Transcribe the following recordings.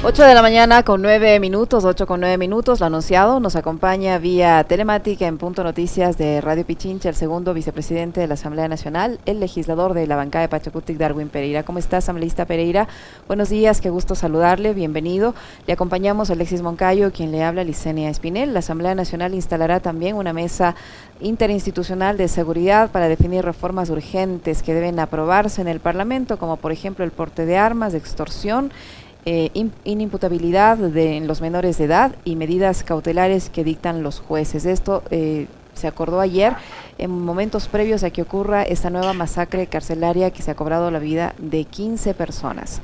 8 de la mañana con 9 minutos, 8 con 9 minutos, lo anunciado, nos acompaña vía telemática en Punto Noticias de Radio Pichincha, el segundo vicepresidente de la Asamblea Nacional, el legislador de la bancada de Pachacutic, Darwin Pereira. ¿Cómo está, asambleísta Pereira? Buenos días, qué gusto saludarle, bienvenido. Le acompañamos a Alexis Moncayo, quien le habla, Licenia Espinel. La Asamblea Nacional instalará también una mesa interinstitucional de seguridad para definir reformas urgentes que deben aprobarse en el Parlamento, como por ejemplo el porte de armas, de extorsión, inimputabilidad en los menores de edad y medidas cautelares que dictan los jueces. Esto se acordó ayer en momentos previos a que ocurra esta nueva masacre carcelaria que se ha cobrado la vida de 15 personas.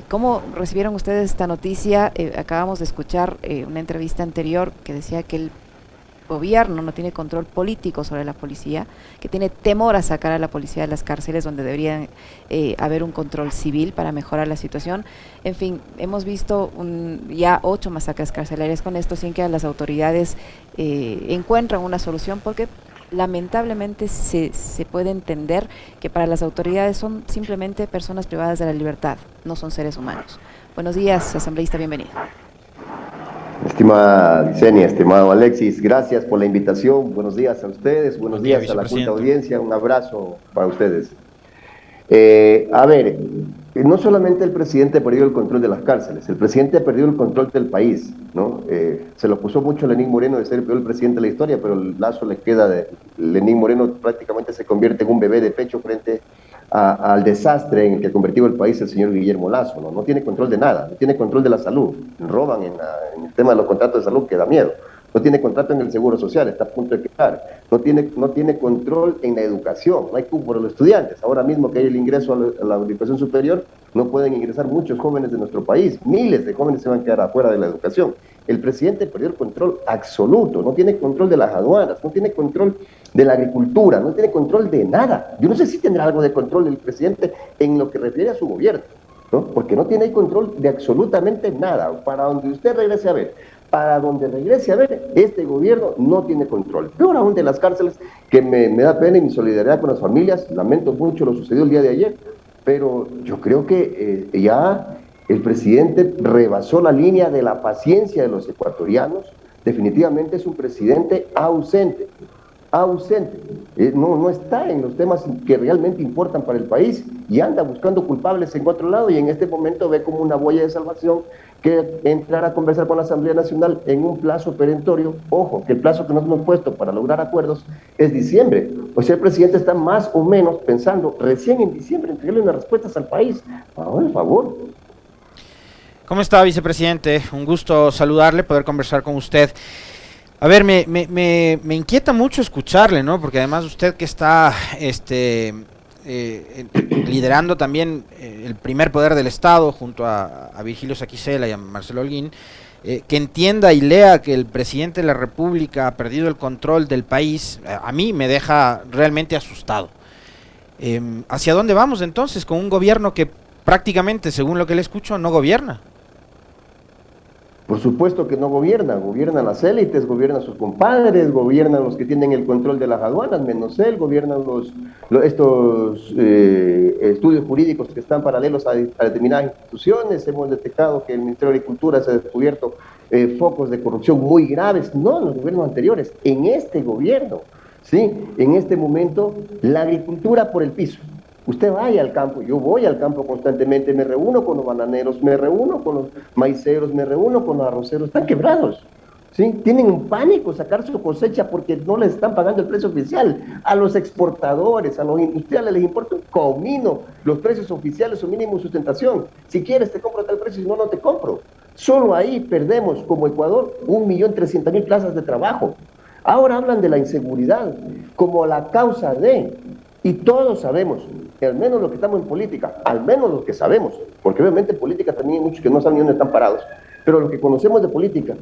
¿Cómo recibieron ustedes esta noticia? Acabamos de escuchar una entrevista anterior que decía que el gobierno no tiene control político sobre la policía, que tiene temor a sacar a la policía de las cárceles donde debería haber un control civil para mejorar la situación. En fin, hemos visto ya 8 masacres carcelarias con esto, sin que las autoridades encuentran una solución, porque lamentablemente se puede entender que para las autoridades son simplemente personas privadas de la libertad, no son seres humanos. Buenos días, asambleísta, bienvenido. Estimada Licenia, estimado Alexis, gracias por la invitación. Buenos días a ustedes, buenos días a la culta audiencia, un abrazo para ustedes. No solamente el presidente ha perdido el control de las cárceles, el presidente ha perdido el control del país, ¿no? Se lo acusó mucho Lenín Moreno de ser el peor presidente de la historia, pero el lazo le queda de Lenín Moreno, prácticamente se convierte en un bebé de pecho frente al desastre en el que ha convertido el país el señor Guillermo Lasso, ¿no? No tiene control de nada, no tiene control de la salud, roban en el tema de los contratos de salud que da miedo, no tiene contrato en el seguro social, está a punto de quedar, no tiene control en la educación, no hay cupo para los estudiantes, ahora mismo que hay el ingreso a la educación superior, no pueden ingresar muchos jóvenes de nuestro país, miles de jóvenes se van a quedar afuera de la educación. El presidente perdió el control absoluto, no tiene control de las aduanas, no tiene control de la agricultura, no tiene control de nada. Yo no sé si tendrá algo de control el presidente en lo que refiere a su gobierno, ¿no? Porque no tiene control de absolutamente nada. Para donde usted regrese a ver, este gobierno no tiene control. Peor aún de las cárceles, que me da pena y mi solidaridad con las familias, lamento mucho lo sucedido el día de ayer, pero yo creo que ya el presidente rebasó la línea de la paciencia de los ecuatorianos, definitivamente es un presidente ausente, no está en los temas que realmente importan para el país y anda buscando culpables en otro lado y en este momento ve como una boya de salvación que entrar a conversar con la Asamblea Nacional en un plazo perentorio. Ojo, que el plazo que nos hemos puesto para lograr acuerdos es diciembre. O sea, el presidente está más o menos pensando recién en diciembre entregarle unas respuestas al país. Por favor. ¿Cómo está, vicepresidente? Un gusto saludarle, poder conversar con usted. A ver, me inquieta mucho escucharle, ¿no? Porque además usted que está liderando también el primer poder del Estado junto a Virgilio Saquicela y a Marcelo Holguín, que entienda y lea que el presidente de la República ha perdido el control del país, a mí me deja realmente asustado. ¿Hacia dónde vamos entonces con un gobierno que prácticamente, según lo que le escucho, no gobierna? Por supuesto que no gobiernan las élites, gobiernan sus compadres, gobiernan los que tienen el control de las aduanas, menos él, gobiernan estos estudios jurídicos que están paralelos a determinadas instituciones. Hemos detectado que el Ministerio de Agricultura se ha descubierto focos de corrupción muy graves, no en los gobiernos anteriores, en este gobierno, ¿sí? En este momento, la agricultura por el piso. Usted vaya al campo, yo voy al campo constantemente, me reúno con los bananeros, me reúno con los maiceros, me reúno con los arroceros, están quebrados, ¿sí? Tienen un pánico sacar su cosecha porque no les están pagando el precio oficial. A los exportadores, a los industriales les importa un comino los precios oficiales o mínimo sustentación. Si quieres te compro tal precio, si no, no te compro. Solo ahí perdemos como Ecuador 1.300.000 plazas de trabajo. Ahora hablan de la inseguridad como la causa de... Y todos sabemos, que al menos los que estamos en política, al menos los que sabemos, porque obviamente en política también hay muchos que no saben ni dónde están parados, pero los que conocemos de política,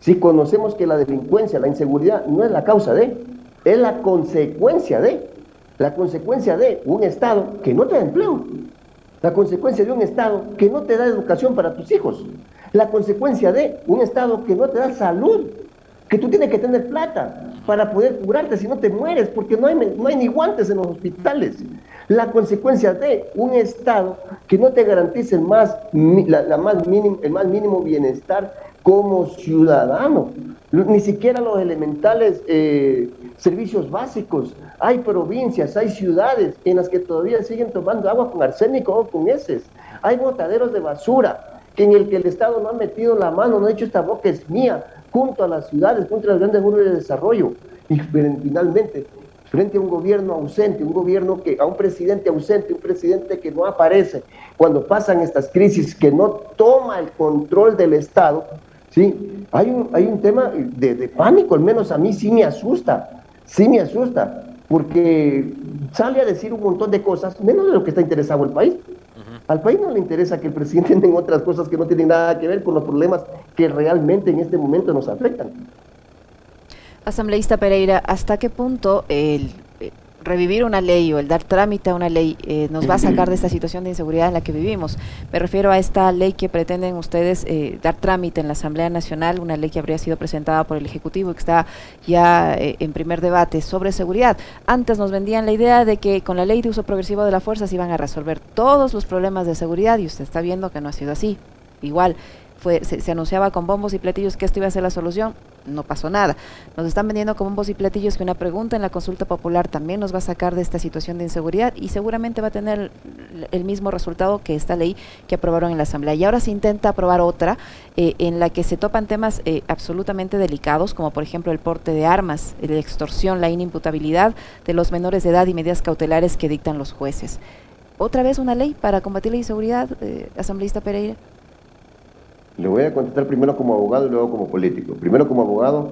si conocemos que la delincuencia, la inseguridad no es la causa de, es la consecuencia de un Estado que no te da empleo, la consecuencia de un Estado que no te da educación para tus hijos, la consecuencia de un Estado que no te da salud, que tú tienes que tener plata para poder curarte, si no te mueres, porque no hay ni guantes en los hospitales. La consecuencia de un Estado que no te garantice el más mínimo bienestar como ciudadano, ni siquiera los elementales servicios básicos. Hay provincias, hay ciudades en las que todavía siguen tomando agua con arsénico o con heces. Hay botaderos de basura en el que el Estado no ha metido la mano, no ha dicho esta boca es mía, junto a las ciudades, junto a las grandes urbes de desarrollo. Y finalmente, frente a un gobierno ausente, a un presidente ausente, un presidente que no aparece cuando pasan estas crisis, que no toma el control del Estado, ¿sí? Hay un tema de pánico, al menos a mí sí me asusta, porque sale a decir un montón de cosas, menos de lo que está interesado el país. Al país no le interesa que el presidente tenga otras cosas que no tienen nada que ver con los problemas que realmente en este momento nos afectan. Asambleísta Pereira, ¿hasta qué punto el revivir una ley o el dar trámite a una ley nos va a sacar de esta situación de inseguridad en la que vivimos? Me refiero a esta ley que pretenden ustedes dar trámite en la Asamblea Nacional, una ley que habría sido presentada por el Ejecutivo y que está ya en primer debate sobre seguridad. Antes nos vendían la idea de que con la ley de uso progresivo de la fuerza se iban a resolver todos los problemas de seguridad y usted está viendo que no ha sido así. Igual se anunciaba con bombos y platillos que esto iba a ser la solución, no pasó nada. Nos están vendiendo con bombos y platillos que una pregunta en la consulta popular también nos va a sacar de esta situación de inseguridad y seguramente va a tener el mismo resultado que esta ley que aprobaron en la Asamblea. Y ahora se intenta aprobar otra en la que se topan temas absolutamente delicados, como por ejemplo el porte de armas, la extorsión, la inimputabilidad de los menores de edad y medidas cautelares que dictan los jueces. ¿Otra vez una ley para combatir la inseguridad, asambleísta Pereira? Le voy a contestar primero como abogado y luego como político. Primero como abogado,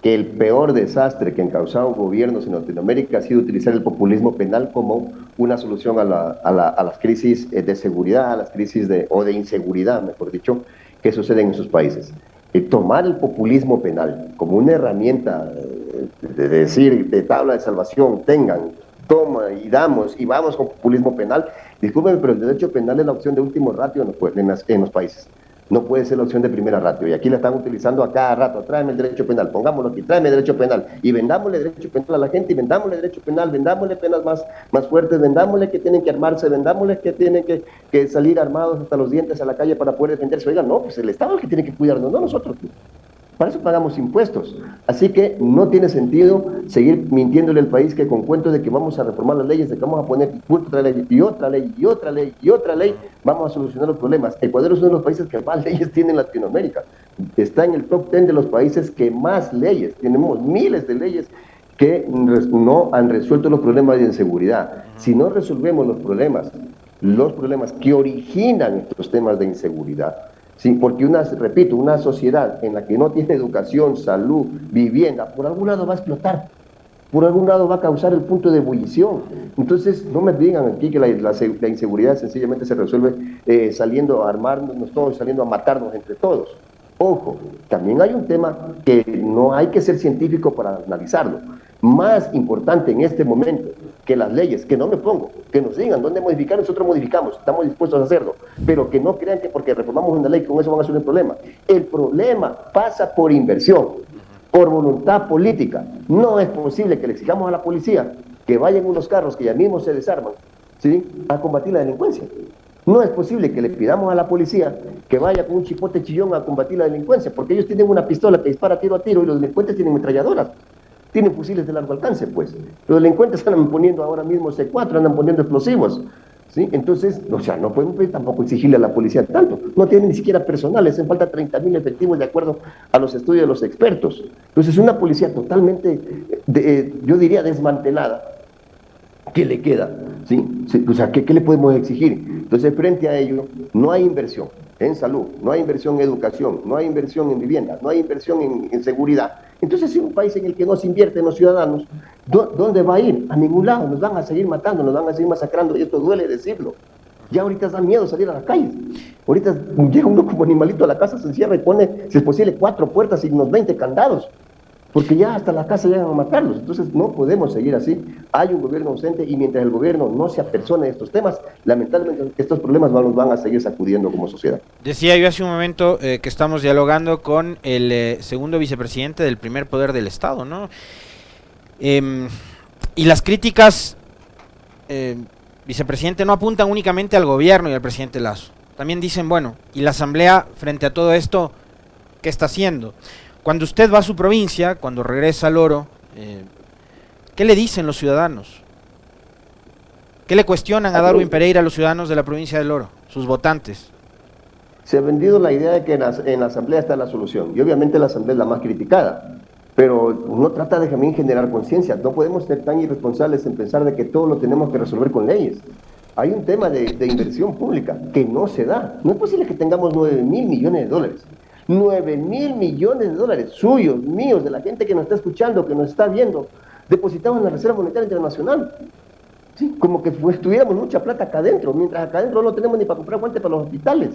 que el peor desastre que han causado gobiernos en Latinoamérica ha sido utilizar el populismo penal como una solución a las crisis de seguridad, a las crisis de inseguridad, mejor dicho, que suceden en sus países. Tomar el populismo penal como una herramienta de decir, de tabla de salvación, toma y damos y vamos con populismo penal, discúlpenme, pero el derecho penal es la opción de último ratio en los países. No puede ser la opción de primera ratio, y aquí la están utilizando a cada rato. Tráeme el derecho penal, pongámoslo aquí, tráeme el derecho penal, y vendámosle derecho penal a la gente, y vendámosle derecho penal, vendámosle penas más fuertes, vendámosle que tienen que armarse, vendámosle que tienen que salir armados hasta los dientes a la calle para poder defenderse. Oigan, no, pues el Estado es el que tiene que cuidarnos, no nosotros. Para eso pagamos impuestos. Así que no tiene sentido seguir mintiéndole al país que con cuentos de que vamos a reformar las leyes, de que vamos a poner otra ley y otra ley y otra ley y otra ley, vamos a solucionar los problemas. Ecuador es uno de los países que más leyes tiene en Latinoamérica. Está en el top 10 de los países que más leyes. Tenemos miles de leyes que no han resuelto los problemas de inseguridad. Si no resolvemos los problemas que originan estos temas de inseguridad, sí, porque repito, una sociedad en la que no tiene educación, salud, vivienda, por algún lado va a explotar, por algún lado va a causar el punto de ebullición. Entonces, no me digan aquí que la inseguridad sencillamente se resuelve saliendo a armarnos todos, saliendo a matarnos entre todos. Ojo, también hay un tema que no hay que ser científico para analizarlo. Más importante en este momento que las leyes, que no me pongo, que nos digan dónde modificar, nosotros modificamos, estamos dispuestos a hacerlo, pero que no crean que porque reformamos una ley con eso van a ser un problema. El problema pasa por inversión, por voluntad política. No es posible que le exijamos a la policía que vayan unos carros que ya mismo se desarman, ¿sí?, a combatir la delincuencia. No es posible que le pidamos a la policía que vaya con un chipote chillón a combatir la delincuencia, porque ellos tienen una pistola que dispara tiro a tiro y los delincuentes tienen ametralladoras. Tienen fusiles de largo alcance, pues. Los delincuentes andan poniendo ahora mismo C4, andan poniendo explosivos, ¿sí? Entonces, o sea, no podemos tampoco exigirle a la policía tanto. No tienen ni siquiera personal, les hacen falta 30.000 efectivos de acuerdo a los estudios de los expertos. Entonces, una policía totalmente, yo diría, desmantelada. ¿Qué le queda? ¿Sí? O sea, ¿qué le podemos exigir? Entonces, frente a ello, no hay inversión en salud, no hay inversión en educación, no hay inversión en vivienda, no hay inversión en seguridad. Entonces, si un país en el que no se invierte en los ciudadanos, ¿dónde va a ir? A ningún lado. Nos van a seguir matando, nos van a seguir masacrando, y esto duele decirlo. Ya ahorita da miedo salir a las calles. Ahorita llega uno como animalito a la casa, se encierra y pone, si es posible, 4 puertas y unos 20 candados. Porque ya hasta la casa llegan a matarlos. Entonces no podemos seguir así. Hay un gobierno ausente y mientras el gobierno no se apersone de estos temas, lamentablemente estos problemas nos van a seguir sacudiendo como sociedad. Decía yo hace un momento que estamos dialogando con el segundo vicepresidente del primer poder del Estado, ¿no? Y las críticas vicepresidente, no apuntan únicamente al gobierno y al presidente Lasso. También dicen, bueno, ¿y la Asamblea frente a todo esto qué está haciendo? Cuando usted va a su provincia, cuando regresa al Oro, ¿qué le dicen los ciudadanos? ¿Qué le cuestionan a Darwin Pereira a los ciudadanos de la provincia del Oro, sus votantes? Se ha vendido la idea de que en la Asamblea está la solución, y obviamente la Asamblea es la más criticada, pero uno trata de también generar conciencia. No podemos ser tan irresponsables en pensar de que todo lo tenemos que resolver con leyes. Hay un tema de inversión pública que no se da. No es posible que tengamos 9.000 millones de dólares. 9.000 millones de dólares suyos, míos, de la gente que nos está escuchando, que nos está viendo, depositados en la Reserva Monetaria Internacional. Sí, como que tuviéramos mucha plata acá adentro, mientras acá adentro no tenemos ni para comprar guantes para los hospitales.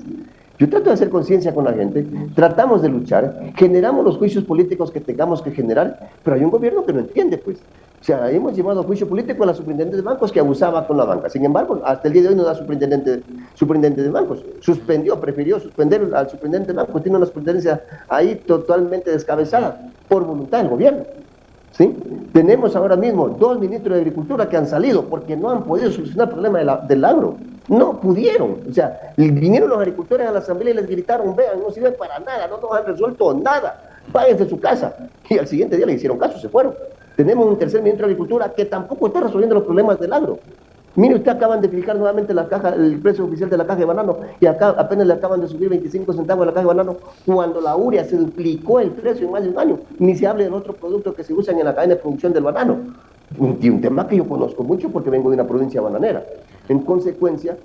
Yo trato de hacer conciencia con la gente, tratamos de luchar, generamos los juicios políticos que tengamos que generar, pero hay un gobierno que no entiende, pues. O sea, hemos llevado a juicio político a la superintendente de bancos que abusaba con la banca. Sin embargo, hasta el día de hoy no da superintendente de bancos. Prefirió suspender al superintendente de bancos. Tiene una superintendencia ahí totalmente descabezada por voluntad del gobierno. ¿Sí? Tenemos ahora mismo 2 ministros de Agricultura que han salido porque no han podido solucionar el problema del agro. No pudieron. O sea, vinieron los agricultores a la asamblea y les gritaron, vean, no sirven para nada, no nos han resuelto nada, váyanse de su casa. Y al siguiente día le hicieron caso, se fueron. Tenemos un tercer ministro de Agricultura que tampoco está resolviendo los problemas del agro. Mire, usted acaban de fijar nuevamente el precio oficial de la caja de banano y acá apenas le acaban de subir 25 centavos a la caja de banano cuando la urea se duplicó el precio en más de un año. Ni se hable del otro producto que se usan en la cadena de producción del banano. Un tema que yo conozco mucho porque vengo de una provincia bananera. En consecuencia,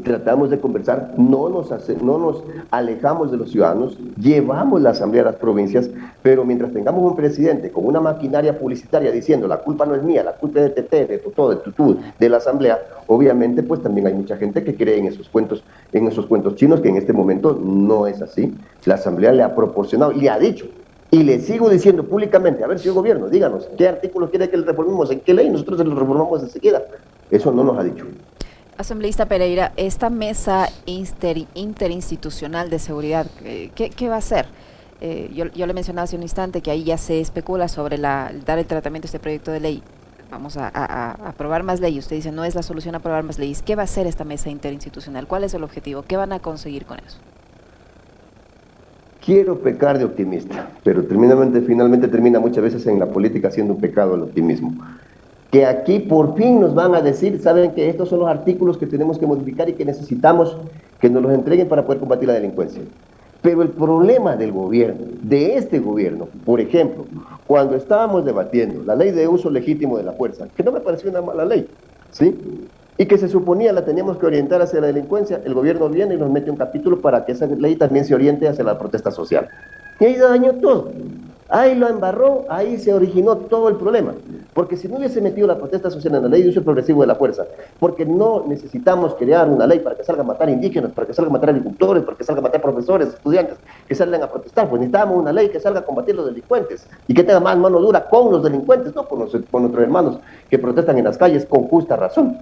tratamos de conversar, no nos alejamos de los ciudadanos, llevamos la asamblea a las provincias, pero mientras tengamos un presidente con una maquinaria publicitaria diciendo la culpa no es mía, la culpa es de TT, de Totó, de Tutú, de la asamblea, obviamente pues también hay mucha gente que cree en esos cuentos chinos, que en este momento no es así. La asamblea le ha proporcionado, le ha dicho, y le sigo diciendo públicamente, a ver, señor gobierno, díganos, ¿qué artículo quiere que le reformemos? ¿En qué ley? Nosotros se lo reformamos enseguida. Eso no nos ha dicho. Asambleísta Pereira, esta mesa interinstitucional de seguridad, ¿qué va a hacer? Yo le mencionaba hace un instante que ahí ya se especula sobre dar el tratamiento a este proyecto de ley. Vamos a aprobar más leyes. Usted dice, no es la solución aprobar más leyes. ¿Qué va a hacer esta mesa interinstitucional? ¿Cuál es el objetivo? ¿Qué van a conseguir con eso? Quiero pecar de optimista, pero finalmente termina muchas veces en la política siendo un pecado el optimismo. Que aquí por fin nos van a decir, saben que estos son los artículos que tenemos que modificar y que necesitamos que nos los entreguen para poder combatir la delincuencia. Pero el problema del gobierno, de este gobierno, por ejemplo, cuando estábamos debatiendo la ley de uso legítimo de la fuerza, que no me pareció una mala ley, ¿sí? Y que se suponía la teníamos que orientar hacia la delincuencia, el gobierno viene y nos mete un capítulo para que esa ley también se oriente hacia la protesta social. Y ahí dañó todo. Ahí lo embarró, ahí se originó todo el problema. Porque si no hubiese metido la protesta social en la ley de uso progresivo de la fuerza, porque no necesitamos crear una ley para que salga a matar indígenas, para que salga a matar agricultores, para que salga a matar profesores, estudiantes, que salgan a protestar, pues necesitamos una ley que salga a combatir los delincuentes y que tenga más mano dura con los delincuentes, no con nuestros hermanos que protestan en las calles con justa razón.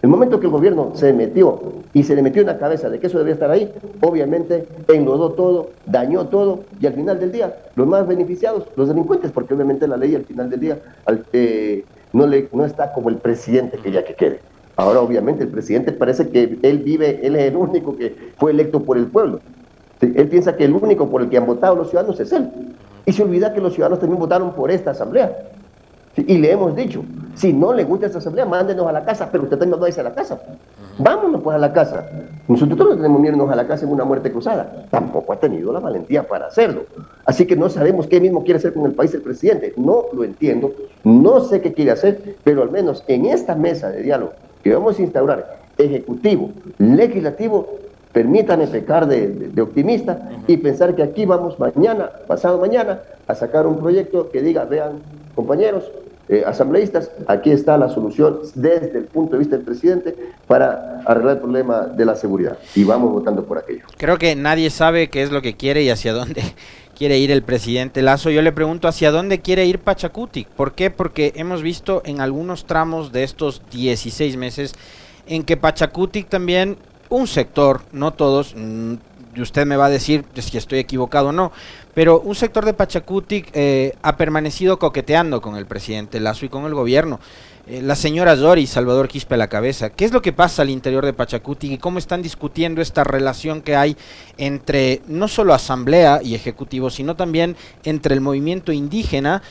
El momento que el gobierno se metió y se le metió en la cabeza de que eso debía estar ahí, obviamente enlodó todo, dañó todo y al final del día, los más beneficiados, los delincuentes, porque obviamente la ley al final del día no está como el presidente quería que quede. Ahora obviamente el presidente parece que él es el único que fue electo por el pueblo. ¿Sí? Él piensa que el único por el que han votado los ciudadanos es él. Y se olvida que los ciudadanos también votaron por esta asamblea. ¿Sí? Y le hemos dicho, si no le gusta esta asamblea, mándenos a la casa, pero usted también no va a irse a la casa. Vámonos pues a la casa. Nosotros no tenemos miedo irnos a la casa en una muerte cruzada. Tampoco ha tenido la valentía para hacerlo. Así que no sabemos qué mismo quiere hacer con el país el presidente. No lo entiendo, no sé qué quiere hacer, pero al menos en esta mesa de diálogo que vamos a instaurar, ejecutivo, legislativo, permítanme pecar de optimista y pensar que aquí vamos mañana, pasado mañana, a sacar un proyecto que diga, vean, compañeros, asambleístas, aquí está la solución desde el punto de vista del presidente para arreglar el problema de la seguridad y vamos votando por aquello. Creo que nadie sabe qué es lo que quiere y hacia dónde quiere ir el presidente Lasso. Yo le pregunto hacia dónde quiere ir Pachacutic. ¿Por qué? Porque hemos visto en algunos tramos de estos 16 meses en que Pachacutic también, un sector, no todos, y usted me va a decir si estoy equivocado o no, pero un sector de Pachacutic ha permanecido coqueteando con el presidente Lasso y con el gobierno. La señora Zori y Salvador Quispe a la cabeza. ¿Qué es lo que pasa al interior de Pachacutic y cómo están discutiendo esta relación que hay entre no solo asamblea y ejecutivo, sino también entre el movimiento indígena,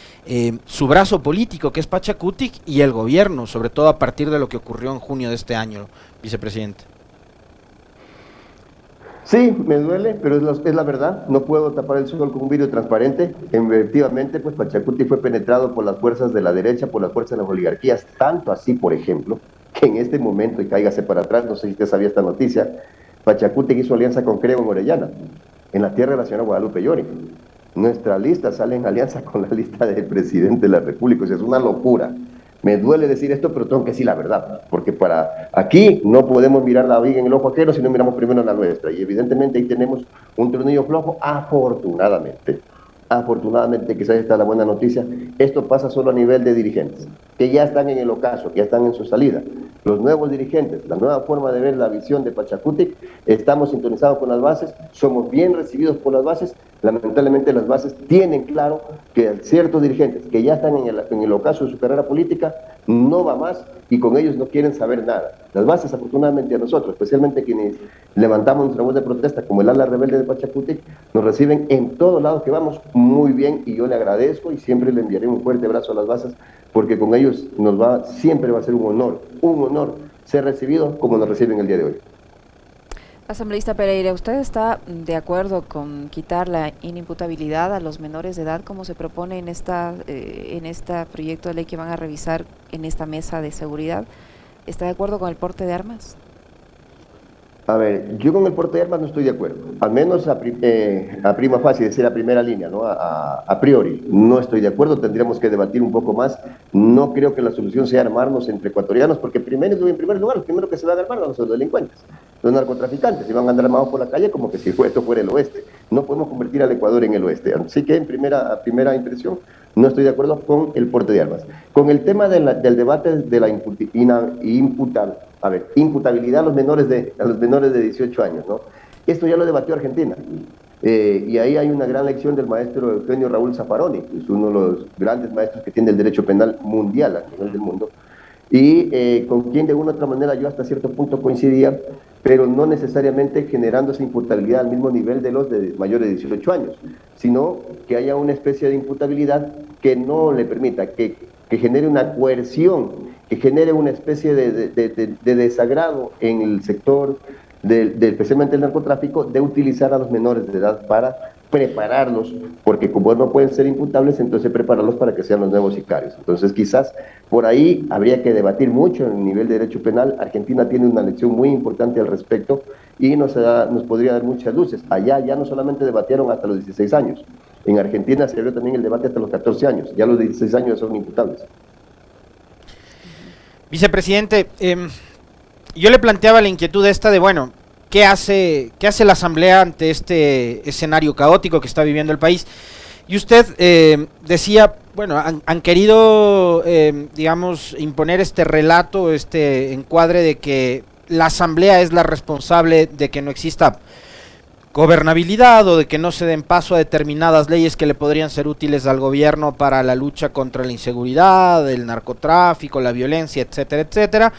su brazo político que es Pachacutic, y el gobierno, sobre todo a partir de lo que ocurrió en junio de este año, vicepresidente? Sí, me duele, pero es la verdad. No puedo tapar el sol con un vidrio transparente. Efectivamente, pues Pachacuti fue penetrado por las fuerzas de la derecha, por las fuerzas de las oligarquías, tanto así, por ejemplo, que en este momento, y cáigase para atrás, no sé si usted sabía esta noticia, Pachacuti hizo alianza con Creo en Orellana, en la tierra de la señora Guadalupe Llori. Nuestra lista sale en alianza con la lista del presidente de la República, o sea, es una locura. Me duele decir esto, pero tengo que decir la verdad, porque para aquí no podemos mirar la viga en el ojo ajeno si no miramos primero en la nuestra, y evidentemente ahí tenemos un tornillo flojo, afortunadamente. Afortunadamente, quizás esta es la buena noticia, esto pasa solo a nivel de dirigentes, que ya están en el ocaso, que ya están en su salida. Los nuevos dirigentes, la nueva forma de ver la visión de Pachacutic, estamos sintonizados con las bases, somos bien recibidos por las bases. Lamentablemente las bases tienen claro que ciertos dirigentes que ya están en el ocaso de su carrera política, no va más y con ellos no quieren saber nada. Las bases, afortunadamente a nosotros, especialmente quienes levantamos nuestra voz de protesta como el ala rebelde de Pachacutic, nos reciben en todos lados que vamos muy bien, y yo le agradezco y siempre le enviaré un fuerte abrazo a las bases, porque con ellos siempre va a ser un honor ser recibido como nos reciben el día de hoy. Asambleísta Pereira, ¿usted está de acuerdo con quitar la inimputabilidad a los menores de edad como se propone en este proyecto de ley que van a revisar en esta mesa de seguridad? ¿Está de acuerdo con el porte de armas? A ver, yo con el porte de armas no estoy de acuerdo, al menos a prima facie, es decir, a primera línea, ¿no? A priori, no estoy de acuerdo, tendríamos que debatir un poco más. No creo que la solución sea armarnos entre ecuatorianos, porque en primer lugar, los primeros que se van a armar son los delincuentes, los narcotraficantes, y van a andar armados por la calle como que si esto fuera el oeste. No podemos convertir al Ecuador en el oeste, así que a primera impresión no estoy de acuerdo con el porte de armas. Con el tema del debate de la imputabilidad a los menores de 18 años, ¿no? Esto ya lo debatió Argentina. Y ahí hay una gran lección del maestro Eugenio Raúl Zaffaroni, que es uno de los grandes maestros que tiene el derecho penal mundial a nivel del mundo, y con quien de una u otra manera yo hasta cierto punto coincidía, pero no necesariamente generando esa imputabilidad al mismo nivel de los de mayores de 18 años, sino que haya una especie de imputabilidad que no le permita, que genere una coerción, que genere una especie de desagrado en el sector, especialmente el narcotráfico, de utilizar a los menores de edad para prepararlos, porque como no pueden ser imputables, entonces prepararlos para que sean los nuevos sicarios. Entonces quizás por ahí habría que debatir mucho en el nivel de derecho penal. Argentina tiene una lección muy importante al respecto y nos podría dar muchas luces. Allá ya no solamente debatieron hasta los 16 años, en Argentina se abrió también el debate hasta los 14 años, ya los 16 años son imputables. Vicepresidente, yo le planteaba la inquietud esta de, bueno, ¿qué hace la Asamblea ante este escenario caótico que está viviendo el país? Y usted decía, bueno, han querido, digamos, imponer este relato, este encuadre de que la Asamblea es la responsable de que no exista gobernabilidad o de que no se den paso a determinadas leyes que le podrían ser útiles al gobierno para la lucha contra la inseguridad, el narcotráfico, la violencia, etcétera, etcétera.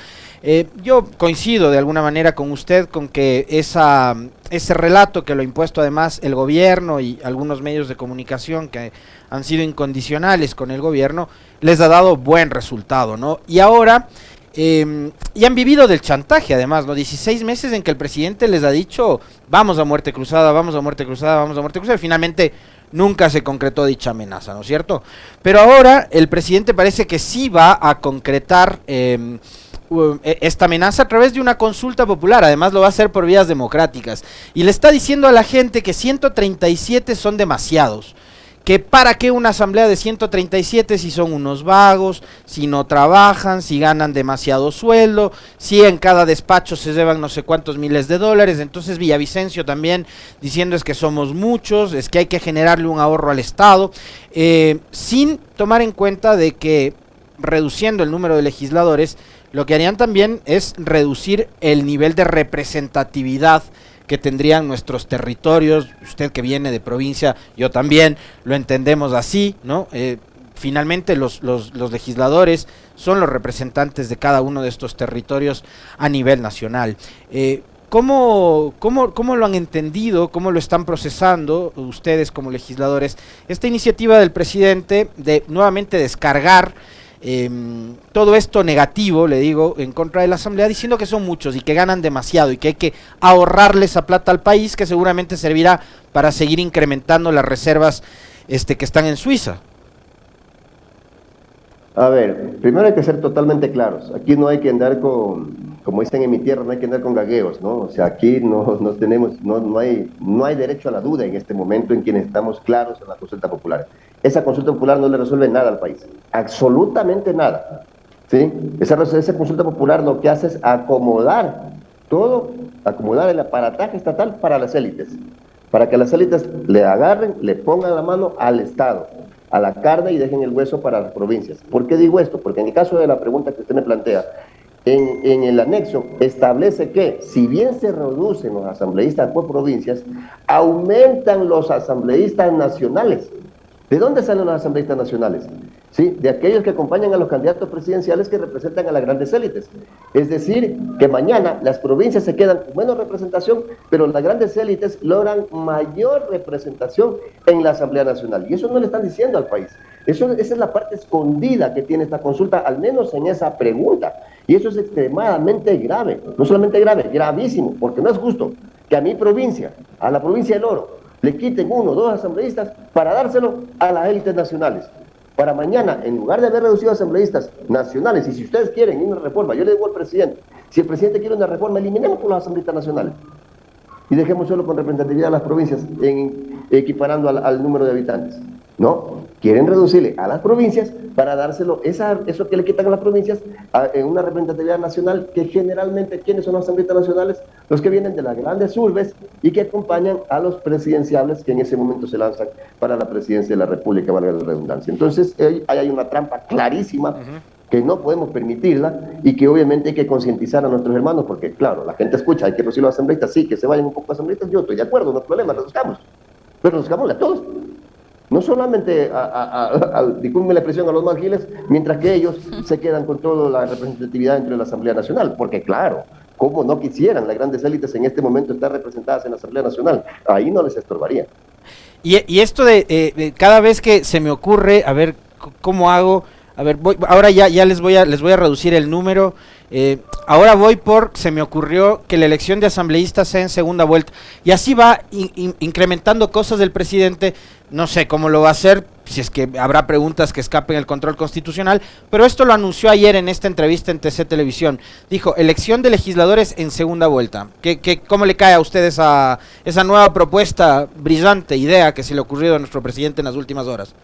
Yo coincido de alguna manera con usted con que ese relato que lo ha impuesto además el gobierno y algunos medios de comunicación que han sido incondicionales con el gobierno, les ha dado buen resultado, ¿no? Y ahora, y han vivido del chantaje además, ¿no? 16 meses en que el presidente les ha dicho, vamos a muerte cruzada, vamos a muerte cruzada, vamos a muerte cruzada, y finalmente nunca se concretó dicha amenaza, ¿no es cierto? Pero ahora el presidente parece que sí va a concretar esta amenaza a través de una consulta popular, además lo va a hacer por vías democráticas, y le está diciendo a la gente que 137 son demasiados, que para qué una asamblea de 137 si son unos vagos, si no trabajan, si ganan demasiado sueldo, si en cada despacho se llevan no sé cuántos miles de dólares. Entonces Villavicencio también diciendo es que somos muchos, es que hay que generarle un ahorro al Estado, sin tomar en cuenta de que reduciendo el número de legisladores, lo que harían también es reducir el nivel de representatividad que tendrían nuestros territorios. Usted que viene de provincia, yo también, lo entendemos así, ¿no? Finalmente los legisladores son los representantes de cada uno de estos territorios a nivel nacional. ¿Cómo lo han entendido, cómo lo están procesando ustedes como legisladores, esta iniciativa del presidente de nuevamente descargar todo esto negativo, le digo, en contra de la Asamblea, diciendo que son muchos y que ganan demasiado y que hay que ahorrarle esa plata al país, que seguramente servirá para seguir incrementando las reservas que están en Suiza? A ver, primero hay que ser totalmente claros. Aquí no hay que andar como dicen en mi tierra, no hay que andar con gagueos, ¿no? O sea, aquí no hay derecho a la duda en este momento en quienes estamos claros en la consulta popular. Esa consulta popular no le resuelve nada al país, absolutamente nada, ¿sí? Esa consulta popular lo que hace es acomodar todo, acomodar el aparataje estatal para las élites, para que las élites le agarren, le pongan la mano al Estado, a la carne y dejen el hueso para las provincias. ¿Por qué digo esto? Porque en el caso de la pregunta que usted me plantea, en el anexo establece que si bien se reducen los asambleístas por provincias, aumentan los asambleístas nacionales. ¿De dónde salen los asambleístas nacionales? ¿Sí? De aquellos que acompañan a los candidatos presidenciales que representan a las grandes élites. Es decir, que mañana las provincias se quedan con menos representación, pero las grandes élites logran mayor representación en la Asamblea Nacional. Y eso no le están diciendo al país. Esa es la parte escondida que tiene esta consulta, al menos en esa pregunta. Y eso es extremadamente grave. No solamente grave, gravísimo, porque no es justo que a mi provincia, a la provincia del Oro, le quiten 1 o 2 asambleístas para dárselo a las élites nacionales. Para mañana, en lugar de haber reducido asambleístas nacionales, y si ustedes quieren una reforma, yo le digo al presidente, si el presidente quiere una reforma, eliminemos por los asambleístas nacionales y dejemos solo con representatividad a las provincias, equiparando al número de habitantes. No, quieren reducirle a las provincias para dárselo, eso que le quitan a las provincias, en una representatividad nacional, que generalmente, ¿quiénes son los asambleístas nacionales? Los que vienen de las grandes urbes y que acompañan a los presidenciables que en ese momento se lanzan para la presidencia de la República, valga la redundancia. Entonces, ahí hay una trampa clarísima que no podemos permitirla y que obviamente hay que concientizar a nuestros hermanos, porque claro, la gente escucha, hay que reducir los asambleístas, sí, que se vayan un poco asambleístas, yo estoy de acuerdo, no hay problema, reduzcamos, pero reduzcámosle a todos. No solamente, disculpen la expresión, a los más giles, mientras que ellos se quedan con toda la representatividad dentro de la Asamblea Nacional, porque claro, como no quisieran las grandes élites en este momento estar representadas en la Asamblea Nacional, ahí no les estorbaría. Y esto de cada vez que se me ocurre, a ver, ¿cómo hago? A ver, ahora ya les voy a reducir el número. Ahora se me ocurrió que la elección de asambleístas sea en segunda vuelta. Y así va incrementando cosas del presidente. No sé cómo lo va a hacer, si es que habrá preguntas que escapen el control constitucional, pero esto lo anunció ayer en esta entrevista en TC Televisión. Dijo, elección de legisladores en segunda vuelta. ¿Cómo le cae a usted esa nueva propuesta, brillante idea que se le ocurrió a nuestro presidente en las últimas horas?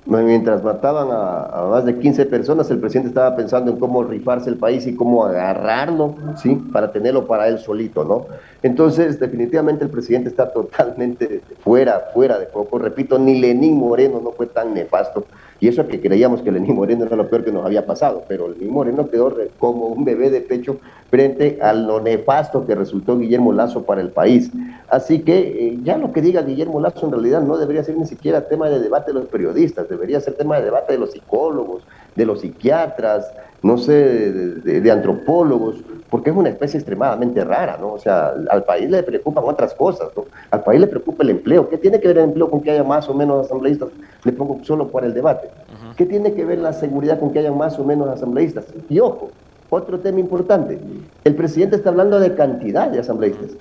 Mientras mataban a más de 15 personas, el presidente estaba pensando en cómo rifarse el país y cómo agarrarlo, ¿sí? Para tenerlo para él solito, ¿no? Entonces, definitivamente el presidente está totalmente fuera de foco. Repito, ni Lenín Moreno no fue tan nefasto. Y eso que creíamos que Lenín Moreno era lo peor que nos había pasado, pero Lenín Moreno quedó como un bebé de pecho frente a lo nefasto que resultó Guillermo Lasso para el país. Así que ya lo que diga Guillermo Lasso en realidad no debería ser ni siquiera tema de debate de los periodistas, debería ser tema de debate de los psicólogos, de los psiquiatras, no sé, de antropólogos, porque es una especie extremadamente rara, ¿no? O sea, al país le preocupan otras cosas, ¿no? Al país le preocupa el empleo. ¿Qué tiene que ver el empleo con que haya más o menos asambleístas? Le pongo solo por el debate. ¿Qué tiene que ver la seguridad con que haya más o menos asambleístas? Y ojo, otro tema importante, el presidente está hablando de cantidad de asambleístas.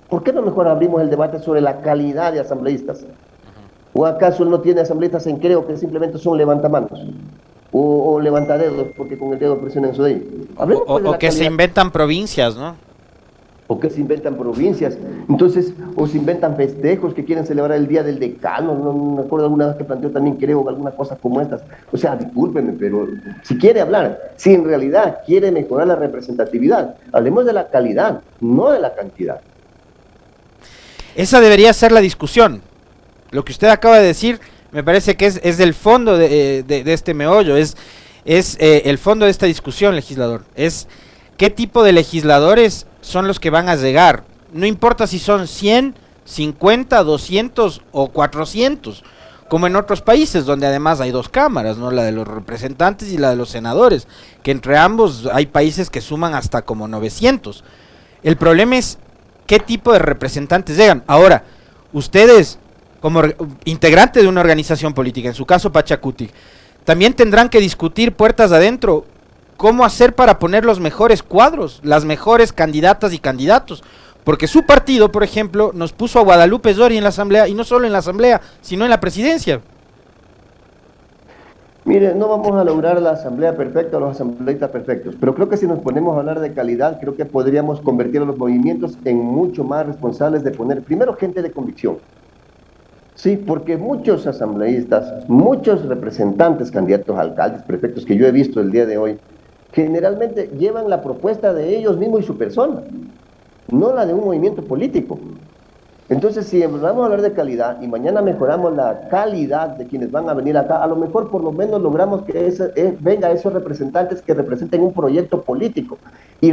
¿Por qué no mejor abrimos el debate sobre la calidad de asambleístas? ¿O acaso él no tiene asambleístas en creo que simplemente son levantamanos? O levantadedos, porque con el dedo presionan su dedo. O que se inventan provincias, ¿no? O que se inventan provincias. Entonces, o se inventan festejos que quieren celebrar el día del decano. No me acuerdo alguna vez que planteó también, creo, alguna cosa como estas. O sea, discúlpenme, pero si quiere hablar, si en realidad quiere mejorar la representatividad, hablemos de la calidad, no de la cantidad. Esa debería ser la discusión. Lo que usted acaba de decir me parece que es del fondo de este meollo, es el fondo de esta discusión, legislador. Es qué tipo de legisladores son los que van a llegar. No importa si son 100, 50, 200 o 400, como en otros países donde además hay dos cámaras, ¿no? La de los representantes y la de los senadores, que entre ambos hay países que suman hasta como 900. El problema es qué tipo de representantes llegan. Ahora, ustedes, como integrantes de una organización política, en su caso Pachacutic, también tendrán que discutir puertas adentro cómo hacer para poner los mejores cuadros, las mejores candidatas y candidatos, porque su partido, por ejemplo, nos puso a Guadalupe Zori en la asamblea, y no solo en la asamblea, sino en la presidencia. Mire, no vamos a lograr la asamblea perfecta o los asambleístas perfectos, pero creo que si nos ponemos a hablar de calidad, creo que podríamos convertir a los movimientos en mucho más responsables de poner primero gente de convicción. Sí, porque muchos asambleístas, muchos representantes, candidatos a alcaldes, prefectos que yo he visto el día de hoy, generalmente llevan la propuesta de ellos mismos y su persona, no la de un movimiento político. Entonces, si vamos a hablar de calidad y mañana mejoramos la calidad de quienes van a venir acá, a lo mejor por lo menos logramos que venga esos representantes que representen un proyecto político y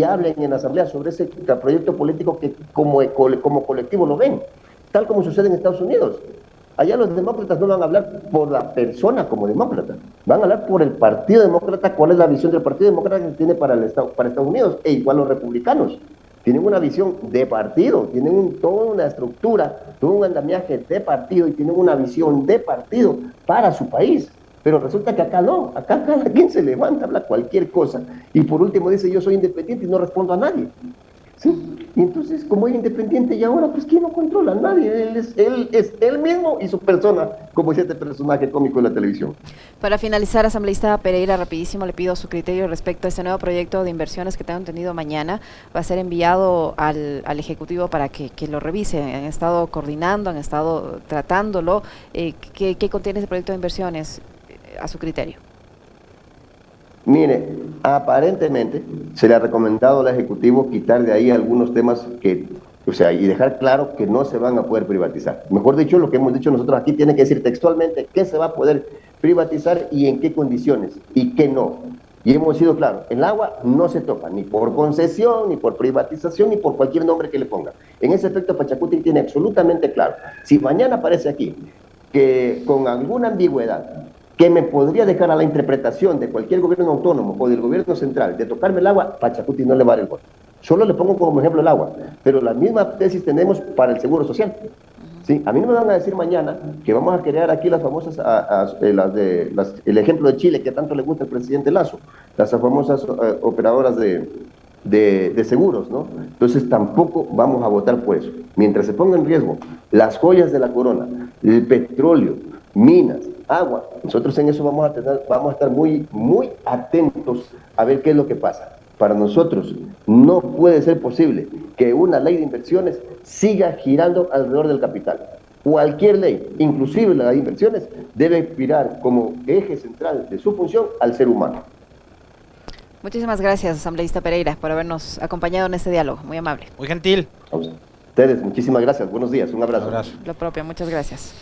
hablen en la asamblea sobre ese proyecto político que como colectivo lo ven, tal como sucede en Estados Unidos. Allá los demócratas no van a hablar por la persona como demócrata, van a hablar por el Partido Demócrata, cuál es la visión del Partido Demócrata que tiene para Estados Unidos, e igual los republicanos. Tienen una visión de partido, tienen toda una estructura, todo un andamiaje de partido y tienen una visión de partido para su país. Pero resulta que acá no, acá cada quien se levanta, habla cualquier cosa y por último dice yo soy independiente y no respondo a nadie. ¿Sí? Y entonces, como es independiente y ahora, pues ¿quién no controla? Nadie, él es él mismo y su persona, como decía este personaje cómico de la televisión. Para finalizar, asambleísta Pereira, rapidísimo le pido su criterio respecto a este nuevo proyecto de inversiones que tengo entendido mañana va a ser enviado al Ejecutivo para que lo revise. Han estado coordinando, han estado tratándolo. ¿Qué contiene ese proyecto de inversiones a su criterio? Mire, aparentemente se le ha recomendado al Ejecutivo quitar de ahí algunos temas y dejar claro que no se van a poder privatizar. Mejor dicho, lo que hemos dicho nosotros aquí tiene que decir textualmente qué se va a poder privatizar y en qué condiciones y qué no. Y hemos sido claros, el agua no se toca ni por concesión, ni por privatización, ni por cualquier nombre que le ponga. En ese efecto, Pachacutic tiene absolutamente claro. Si mañana aparece aquí que con alguna ambigüedad que me podría dejar a la interpretación de cualquier gobierno autónomo o del gobierno central de tocarme el agua, Pachacutic no le va a dar el voto. Solo le pongo como ejemplo el agua, pero la misma tesis tenemos para el seguro social. ¿Sí? A mí no me van a decir mañana que vamos a crear aquí las famosas, el ejemplo de Chile que tanto le gusta al presidente Lazo, las famosas operadoras de seguros, ¿no? Entonces tampoco vamos a votar por eso. Mientras se ponga en riesgo las joyas de la corona, el petróleo, minas, agua, nosotros en eso vamos a estar muy, muy atentos a ver qué es lo que pasa. Para nosotros no puede ser posible que una ley de inversiones siga girando alrededor del capital. Cualquier ley, inclusive la de inversiones, debe girar como eje central de su función al ser humano. Muchísimas gracias, asambleísta Pereira, por habernos acompañado en este diálogo. Muy amable. Muy gentil. A ustedes, muchísimas gracias. Buenos días. Un abrazo. Un abrazo. Lo propio, muchas gracias.